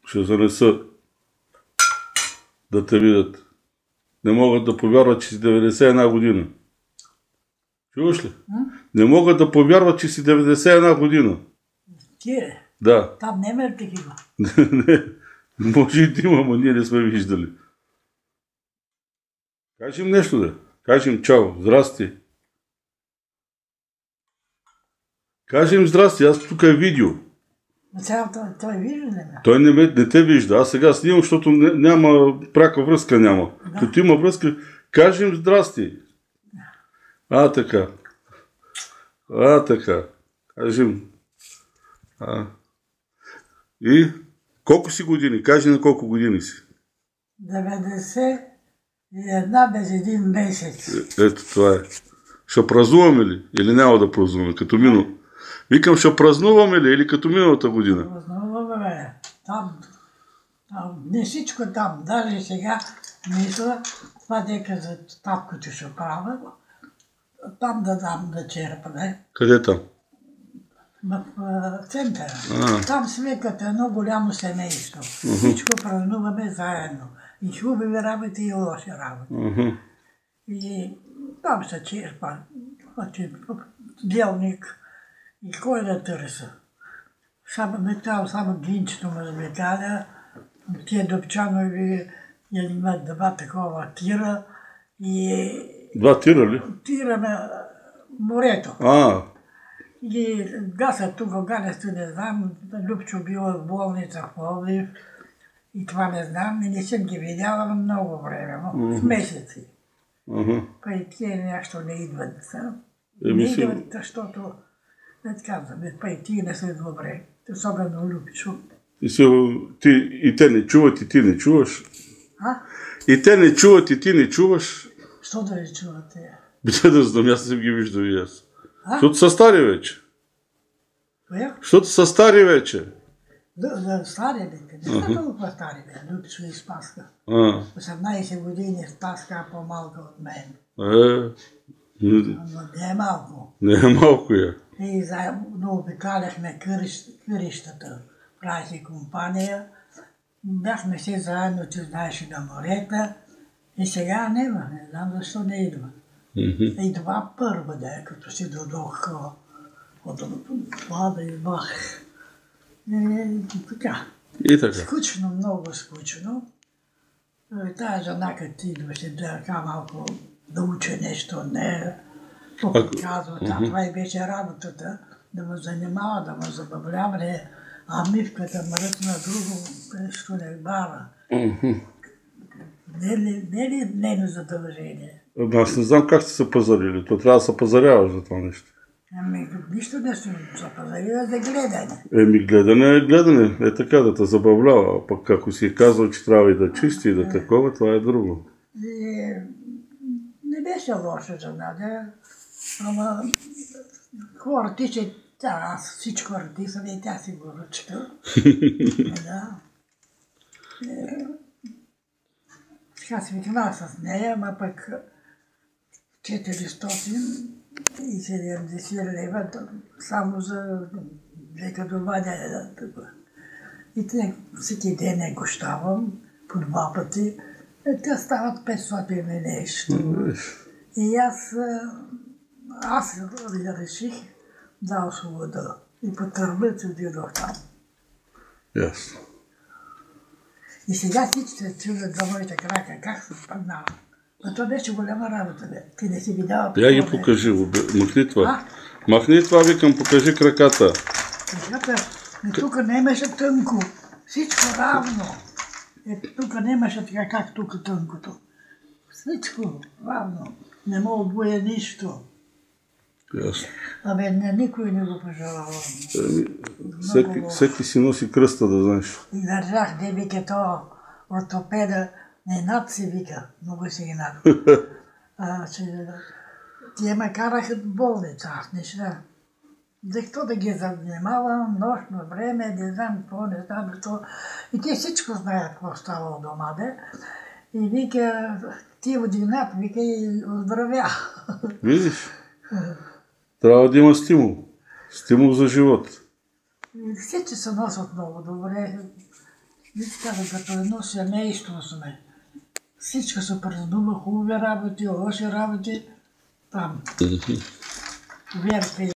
Ще занеса да те видят. Не могат да повярват, че си 91 година. Чуваш ли? Не могат да повярват, че си 91 година. Ти? Да. Там няма ли такива? Не. Може и да има, но ние не сме виждали. Кажем нещо, да. Кажем чао, здрасти. Кажем здрасти, аз тук е видео. Сега той вижда ли ме? Той не те вижда. Аз сега снимам, защото няма пряка връзка няма. Да. Като има връзка, кажем здрасти. Така. Така. Кажем. И колко си години? Кажи на колко години си. 91 без един месец. Ето това е. Ще празнуваме ли? Или няма да празнуваме? Като минало. Викам, ще празнуваме ли? Или като миналата година? Празнуваме. Там. Не всичко там. Даже сега мисля, това дека за таткото ще правя. Там да дам да черпа, не? Къде там? В центъра. Там свекат едно голямо семейство. Всичко празнуваме заедно. И хубави работи, и лоши работи. И там се черпа. Делник. И кой да търса? Само гинчето ме заметаля. Тия Добчанови имат два такова тира. Два тира ли? Тира на морето. И гаса тук, галесто не знам, Любчо била в болница в Пловдив и това не знам, и не съм ги видяла на много време, в месеци. Па и тия нещо не идват. Не идват, защото, не казваме, па и тия не са добре, особено Любчо. И те не чуват, и ти не чуваш? И те не чуват, и ти не чуваш? Що да не чуват те? Да знам, аз не съм ги виждал и аз. Защото са стари вече. Защото са стари вече. Да, стари бе. Не са толкова стари бе. Любчо и Спаска. 18 години Спаска е по-малка от мен. Но не е малко. Не е малко я. И заедно обикаляхме къщата. Правихме компания. Бяхме си заедно, че знаеше на морета. И сега няма. Не знам защо не идва. И това първо да, като си додох от това да избах. Така. И така. Скучно, много скучно. Тая жена, като ти идваше да малко да уча нещо, не казва, това и беше работата, да ме занимава, да ме забавлява, а мивката мръсна друго, нещо не бара. Не е ли нейно задължение? Аз не знам как сте се пазарили. То трябва да се пазаряваш за това нещо. Нищо не се пазарила за гледане. Гледане е гледане. Е така да те забавлява. А пък ако си е казал, че трябва и да чисти и да такова, това е друго. Не беше лошо за Надя. Ама хората ще... Аз всичко артисам и тя си го ръчка. Сега си викнала с нея, ама пък 470 лева само за дека довадя. И всеки ден не го щавам по два пъти. Те стават 500 нещо. И аз реших да освобода. И по търбец отидох там. Ясно. И сега всички се чудят за моите крака, как се спаднава. Но това беше голяма работа, бе. Ти не си видяла. Я ги покажи, махни това. Махни това, викам, покажи краката. Краката, тук не имаше тънко. Всичко равно. Тук не имаше така, как тук тънкото. Всичко равно. Не мога да боя нищо. Ясно. Абе, никой не го пожелава. Всеки си носи кръста, да знаеш. И държах, де вика то ортопеда, не над си вика, много си ги над. Тие ме караха в болница, аз не ще. Защо да ги занимавам, нощно време, не знам какво, не знам какво. И те всичко знаят какво става от дома, де. И вика, ти одинат, вика и оздравя. Видиш? Трябва да има стимул. Стимул за живот. Всички се носят много добре. Виж казвам, като едно семейство сме. Всичко се празнува, хубави работи, лоши работи. Там. Верка